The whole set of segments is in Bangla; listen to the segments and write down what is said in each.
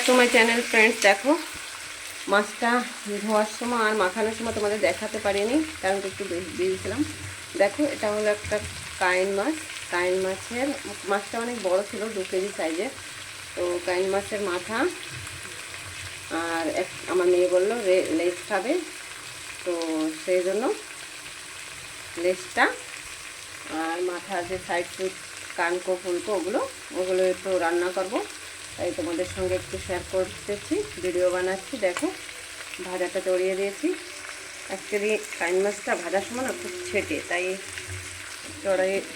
To my channel friends. দেখো মাছটা ধোয়ার সময় আর মাখানোর সময় তোমাদের দেখাতে পারিনি, কারণ একটু দিয়েছিলাম। দেখো এটা হলো একটা কাইন মাছ। কাইন মাছের মাছটা অনেক বড় ছিল, 2 কেজি সাইজের। তো কাইন মাছের মাথা আর আমার মেয়ে বললো লেজ খাবে, তো সেই জন্য লেজটা আর মাথার যে সাইড সুইট কানকো ফুলকো ওগুলো একটু রান্না করব, তাই তোমাদের সঙ্গে একটু শেয়ার করতেছি, ভিডিও বানাচ্ছি। দেখো ভাজাটা চড়িয়ে দিয়েছি। অ্যাকচুয়ালি কাইন মাছটা ভাজার সময় না খুব ছেটে, তাই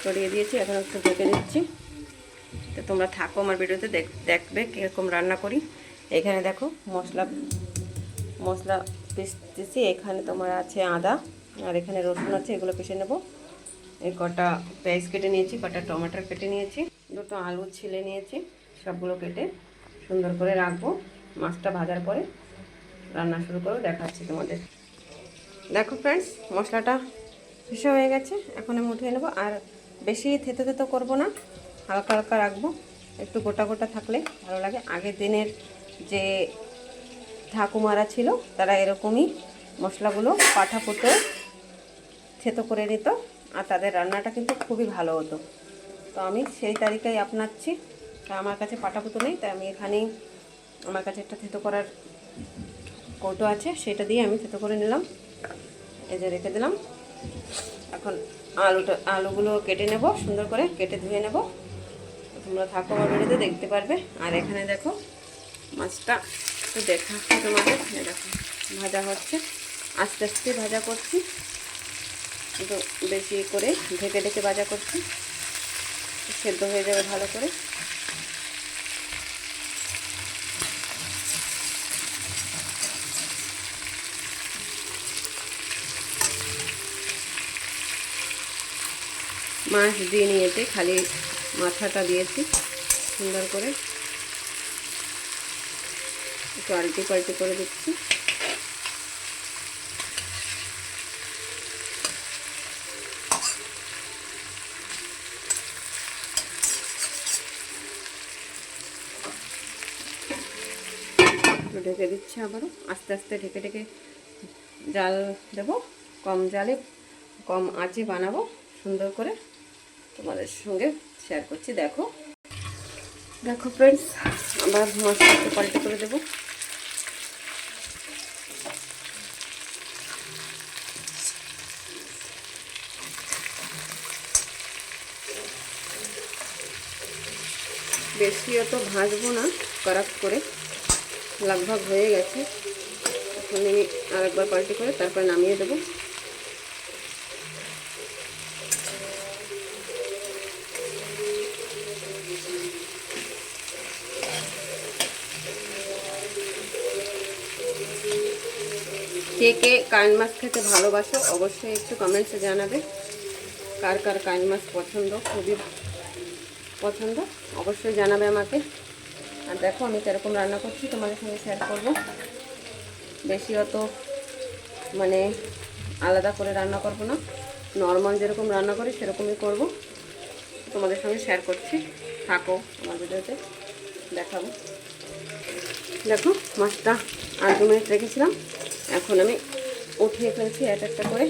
চড়িয়ে দিয়েছি। এখন একটু ঢেকে দিচ্ছি। তো তোমরা থাকো আমার ভিডিওতে, দেখবে কীরকম রান্না করি। এখানে দেখো মশলা পিসতেছি। এখানে তোমার আছে আদা আর এখানে রসুন আছে, এগুলো পিষে নেব। এই কটা পেঁয়াজ কেটে নিয়েছি, কটা টমেটো কেটে নিয়েছি, 2টো আলু ছিলে নিয়েছি। সবগুলো কেটে সুন্দর করে রাখবো। মাছটা ভাজার পরে রান্না শুরু করবো, দেখাচ্ছি তোমাদের। দেখো ফ্রেন্ডস, মশলাটা পিষে হয়ে গেছে। এখন আমি উঠিয়ে নেবো। আর বেশি থেতো করবো না, হালকা হালকা রাখবো। একটু গোটা গোটা থাকলে ভালো লাগে। আগের দিনের যে ঠাকুমারা ছিল তারা এরকমই মশলাগুলো পাঠা পুতো থেতো করে নিত, আর তাদের রান্নাটা কিন্তু খুবই ভালো হতো। তো আমি সেই তালিকায় আপনাচ্ছি। তা আমার কাছে পাটাপুতো নেই, তাই আমি এখানেই আমার কাছে একটা থেতো করার কৌটো আছে, সেটা দিয়ে আমি থেতো করে নিলাম। এই যে রেখে দিলাম। এখন আলুগুলো কেটে নেব, সুন্দর করে কেটে ধুয়ে নেব। তোমরা থাকো আমার ভিডিওতে, দেখতে পারবে। আর এখানে দেখো মাছটা একটু দেখাচ্ছি তোমাদের। দেখো ভাজা হচ্ছে, আস্তে আস্তে ভাজা করছি, কিন্তু বেশি করে ঢেকে ঢেকে ভাজা করছি, সেদ্ধ হয়ে যাবে ভালো করে। মাছ দিয়ে নিয়েছে, খালি মাথাটা দিয়েছি। সুন্দর করে একটু আলটি পাল্টি করে দিচ্ছি। ঢেকে দিচ্ছি আবারও, আস্তে আস্তে ঢেকে ঢেকে জাল দেব। কম জালে কম আঁচে বানাবো, সুন্দর করে তোমাদের সঙ্গে শেয়ার করছি। দেখো দেখো ফ্রেন্ডস, আবার মাছটা একটু পাল্টে করে দেবো। বেশি অত ভাজবো না, কড়াক করে লাগভাগ হয়ে গেছে। এখন আমি আরেকবার পাল্টে করে তারপরে নামিয়ে দেবো। কে কে কান মাছ খেতে ভালোবাসো অবশ্যই একটু কমেন্টসে জানাবে। কার কার কান মাছ পছন্দ, খুবই পছন্দ, অবশ্যই জানাবে আমাকে। আর দেখো আমি কীরকম রান্না করছি তোমাদের সঙ্গে শেয়ার করব। বেশি অত মানে আলাদা করে রান্না করব না, নর্মাল যেরকম রান্না করি সেরকমই করব, তোমাদের সঙ্গে শেয়ার করছি। থাকো আমার ভিডিওতে, দেখাবো। দেখো মাছটা আর 2 মিনিট রেখেছিলাম, এখন আমি উঠিয়ে ফেলছি এক একটা করে।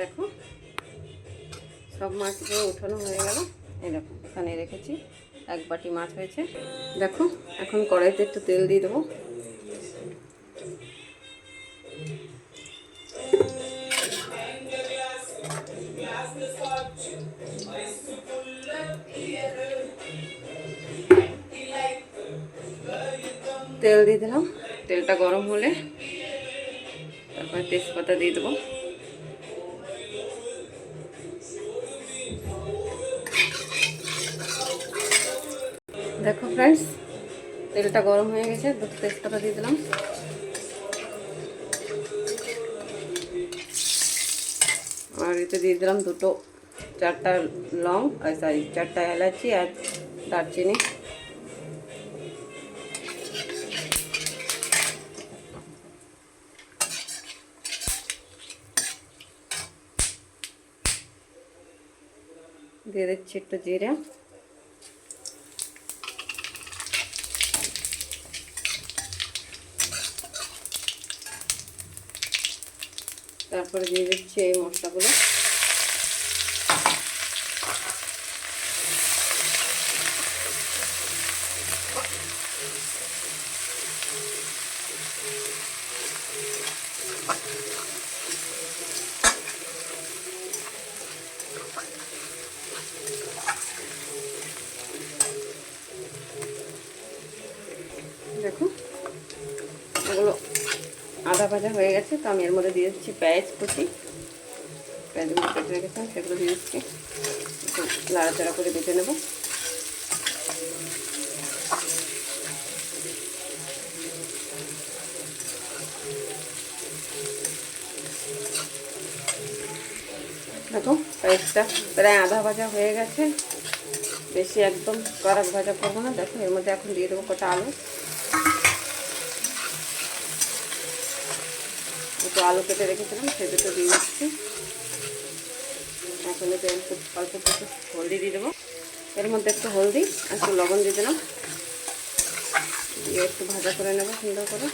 দেখো সব মাছগুলো উঠানো হয়ে গেল। এই দেখো এখানে রেখেছি, 1 বাটি মাছ হয়েছে। দেখো এখন কড়াইতে একটু তেল দিয়ে দেবো। তেল দিয়ে দিলাম, তেলটা গরম হলে তারপরে তেজপাতা দিয়ে দেবো। দেখো ফ্রেন্ডস, তেলটা গরম হয়ে গেছে, দুটো তেজপাতা দিয়ে দিলাম। আর এতে দিয়ে দিলাম চারটা লং, চারটা এলাচি আর দারচিনি। দিয়ে দিচ্ছি একটু জিরে, তারপরে দিয়ে দিচ্ছি এই মশলাগুলো। দেখো এগুলো আদা ভাজা হয়ে গেছে, তো আমি এর মধ্যে দিয়ে দিচ্ছি পেঁয়াজ কুচি। পেঁয়াজগুলো কেটে রেখেছিলাম সেগুলো দিয়ে দিচ্ছি, একটু লাড়াচাড়া করে বেটে নেব। দেখো পেঁয়াজটা প্রায় আধা ভাজা হয়ে গেছে, বেশি একদম কড়াক ভাজা করবো না। দেখো এর মধ্যে এখন দিয়ে দেবো কটা আলু। একটু আলু কেটে রেখেছিলাম সে দুটো দিয়ে দিচ্ছি। এখন এতে অল্প একটু হলদি দিয়ে দেবো, এর মধ্যে একটু হলদি আর একটু লবণ দিয়ে দিলাম, দিয়ে একটু ভাজা করে নেবো সুন্দর করে।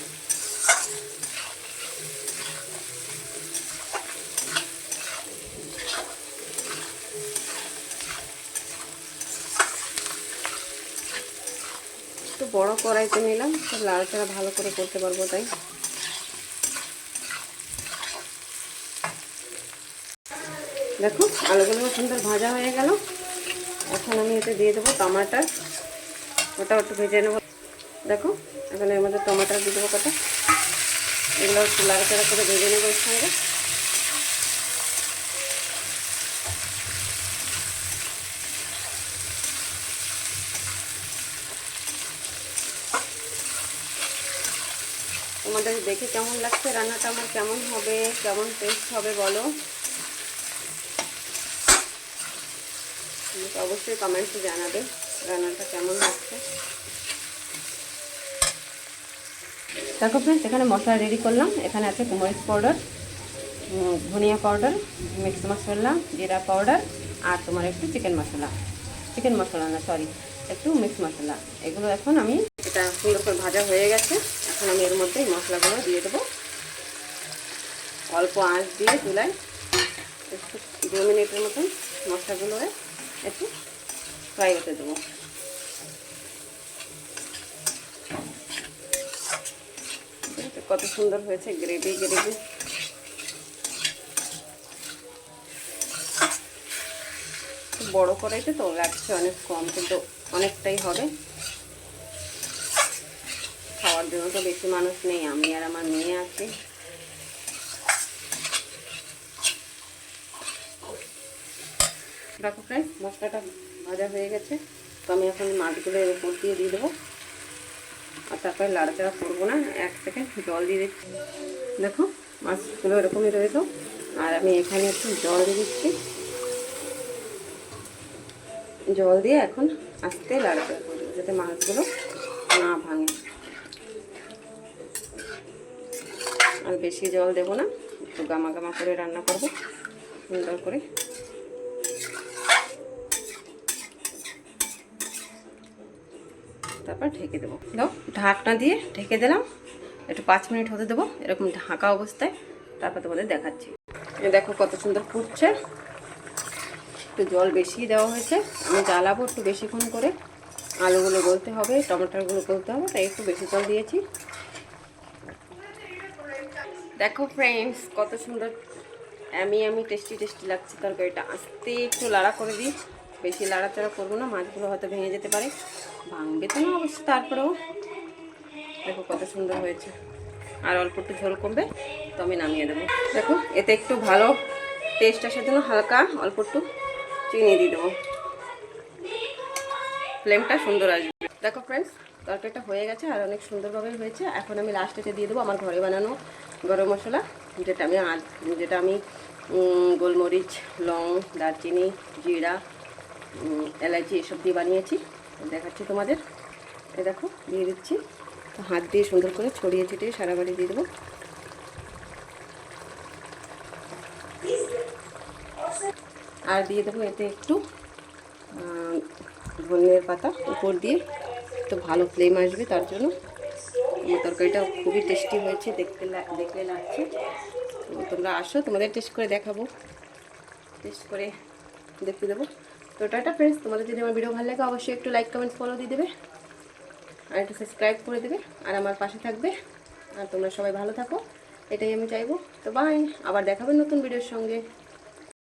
একটু বড় কড়াইতে নিলাম, তো লাড়াচাড়া ভালো করে করতে পারবো তাই। দেখো আলুগুলো সুন্দর ভাজা হয়ে গেল। এখন আমি এতে দিয়ে দেবো টমাটার, ওটাও একটু ভেজে নেবো। দেখো এখন এর মধ্যে টমাটার দিয়ে দেবো কটা, এগুলো একটু লাড়াচাড়া করে ভেজে নেবো এর সঙ্গে। তোমাদের দেখে কেমন লাগছে রান্নাটা, আমার কেমন হবে, কেমন টেস্ট হবে বলো, অবশ্যই কমেন্টে জানাবে রান্নাটা কেমন লাগছে। দেখো ফ্রেন্ডস, এখানে মশলা রেডি করলাম। এখানে আছে মরিচ পাউডার, ধনিয়া পাউডার, মিক্স মশলা, জিরা পাউডার আর তোমার একটু চিকেন মশলা না সরি, একটু মিক্স মশলা। এগুলো এখন আমি, এটা সুন্দর করে ভাজা হয়ে গেছে, এখন আমি এর মধ্যে এই মশলাগুলো দিয়ে দেবো। অল্প আঁচ দিয়ে চুলায় একটু 2 মিনিটের মতন মশলাগুলো একটু ফ্রাই হতে দেবো। কত সুন্দর হয়েছে গ্রেভি। বড় কড়াইতে তো লাগছে অনেক কম, কিন্তু অনেকটাই হবে। খাওয়ার জন্য তো বেশি মানুষ নেই, আমি আর আমার মেয়ে আছি। দেখো ফ্রেন্ডস, মশলাটা ভাজা হয়ে গেছে, তো আমি এখন মাছগুলো এর উপর দিয়ে দেবো। আর তারপরে লাড়াচাড়া করবো না, 1 সেকেন্ড জল দিয়ে দিচ্ছি। দেখো মাছগুলো এরকমই রয়েছে, আর আমি এখানে একটু জল দিয়ে দিচ্ছি। জল দিয়ে এখন আস্তে লাড়াচাড়া করবো যাতে মাছগুলো না ভাঙে। আর বেশি জল দেবো না, একটু গামা করে রান্না করবো সুন্দর করে। তারপর ঢেকে দেবো। দাও ঢাকনা দিয়ে ঢেকে দিলাম, একটু 5 মিনিট হতে দেবো এরকম ঢাকা অবস্থায়। তারপর তোমাদের দেখাচ্ছি। দেখো কত সুন্দর ফুটছে, একটু জল বেশি দেওয়া হয়েছে। আমি জ্বালাবো একটু বেশিক্ষণ করে, আলুগুলো গলতে হবে, টমেটোগুলো গলতে হবে, তাই একটু বেশি জল দিয়েছি। দেখো ফ্রেন্ডস, কত সুন্দর আমি টেস্টি লাগছে তরকারিটা। আস্তে একটু লাড়া করে দিই, বেশি লাড়াচাড়া করবো না, মাছগুলো হয়তো ভেঙে যেতে পারে। ভাঙবে তো না অবশ্য, তারপরেও দেখো কত সুন্দর হয়েছে। আর অল্প একটু ঝোল কমবে তো আমি নামিয়ে দেবো। দেখো এতে একটু ভালো টেস্ট আসার জন্য হালকা অল্প একটু চিনি দিয়ে দেবো, ফ্লেমটা সুন্দর আসবে। দেখো ফ্রেন্ডস, তরকারিটা হয়ে গেছে আর অনেক সুন্দরভাবে হয়েছে। এখন আমি লাস্টেতে দিয়ে দেবো আমার ঘরে বানানো গরম মশলা, যেটা আমি গোলমরিচ, লং, দারচিনি, জিরা, এলাচি এসব দিয়ে বানিয়েছি। দেখাচ্ছি তোমাদের। এই দেখো দিয়ে দিচ্ছি। তো হাত দিয়ে সুন্দর করে ছড়িয়ে ছিটিয়ে সারা বাড়ি দিয়ে দেবো। আর দিয়ে দেবো এতে একটু ধনিয়ার পাতা উপর দিয়ে, তো ভালো ফ্লেম আসবে তার জন্য। তরকারিটা খুবই টেস্টি হয়েছে, দেখলে লাগছে। তো তোমরা আসো, তোমাদের টেস্ট করে দেখাবো, টেস্ট করে দেখতে দেবো। তো টাটা ফ্রেন্ডস, তোমাদের যদি আমার ভিডিও ভালো লাগে অবশ্যই একটু লাইক কমেন্ট ফলো দিয়ে দেবে, আর একটু সাবস্ক্রাইব করে দেবে, আর আমার পাশে থাকবে। আর তোমরা সবাই ভালো থাকো, এটাই আমি চাইবো। তো বাই, আবার দেখাবেন নতুন ভিডিওর সঙ্গে।